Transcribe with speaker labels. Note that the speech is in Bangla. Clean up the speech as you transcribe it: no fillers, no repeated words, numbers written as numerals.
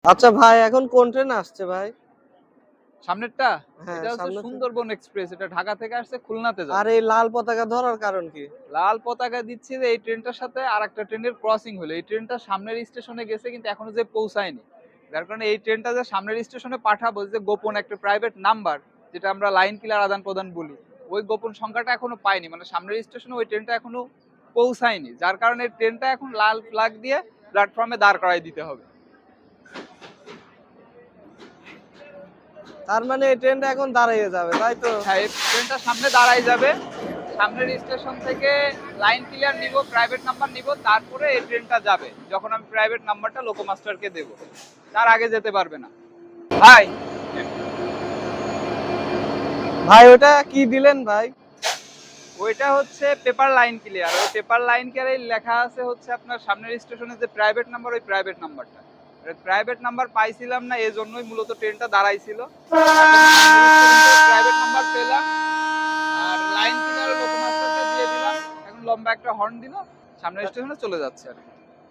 Speaker 1: আচ্ছা ভাই, এখন কোন ট্রেন আসছে ভাই?
Speaker 2: সামনেরটা?
Speaker 1: হ্যাঁ,
Speaker 2: এটা হচ্ছে
Speaker 1: সামনে থেকে।
Speaker 2: সুন্দরবন এক্সপ্রেস। এটা ঢাকা থেকে আসছে খুলনাতে
Speaker 1: আর
Speaker 2: যাবে।
Speaker 1: এই লাল পতাকা ধরার কারণ কি?
Speaker 2: লাল পতাকা দিচ্ছে যে এই ট্রেনটার সাথে আরেকটা ট্রেনের ক্রসিং হলো। এই ট্রেনটা সামনের স্টেশনে গেছে কিন্তু এখনো যে পৌঁছায়নি। যার কারণে এই ট্রেনটা যে সামনের স্টেশনে পাঠাবো যে গোপন একটা প্রাইভেট নাম্বার, যেটা আমরা লাইন কিলার আদান-প্রদান বলি। ওই গোপন সংখ্যাটা এখনো পাইনি। মানে সামনের স্টেশনে ওই ট্রেনটা এখনো পৌঁছায়নি। যার কারণে ট্রেনটা এখন লাল ফ্ল্যাগ দিয়ে প্ল্যাটফর্মে দাঁড় করায় দিতে হবে।
Speaker 1: তার মানে এই ট্রেনটা এখন দাঁড়িয়ে যাবে, তাই তো?
Speaker 2: হ্যাঁ, এই ট্রেনটা সামনে দাঁড়ায় যাবে। সামনের স্টেশন থেকে লাইন ক্লিয়ার নিব, প্রাইভেট নাম্বার নিব, তারপরে এই ট্রেনটা যাবে। যখন আমি প্রাইভেট নাম্বারটা লোকোমাস্টারকে দেব, তার আগে যেতে পারবে না। ভাই,
Speaker 1: ভাই ওটা কি দিলেন ভাই?
Speaker 2: ওইটা হচ্ছে পেপার লাইন ক্লিয়ার। ওই পেপার লাইন ক্লিয়ারে লেখা আছে হচ্ছে আপনার সামনের স্টেশনে যে প্রাইভেট নাম্বার, ওই প্রাইভেট নাম্বারটা। প্রাইভেট নাম্বার পাইছিলাম না, এজন্যই মূলত ট্রেনটা দাঁড়াইছিল। প্রাইভেট নাম্বার পেলাম আর লাইন ক্লিয়ার লোকোমাস্টারকে দিয়ে দিলাম। এখন লম্বা একটা হর্ন দিল, সামনের স্টেশনে চলে যাচ্ছে আর কি।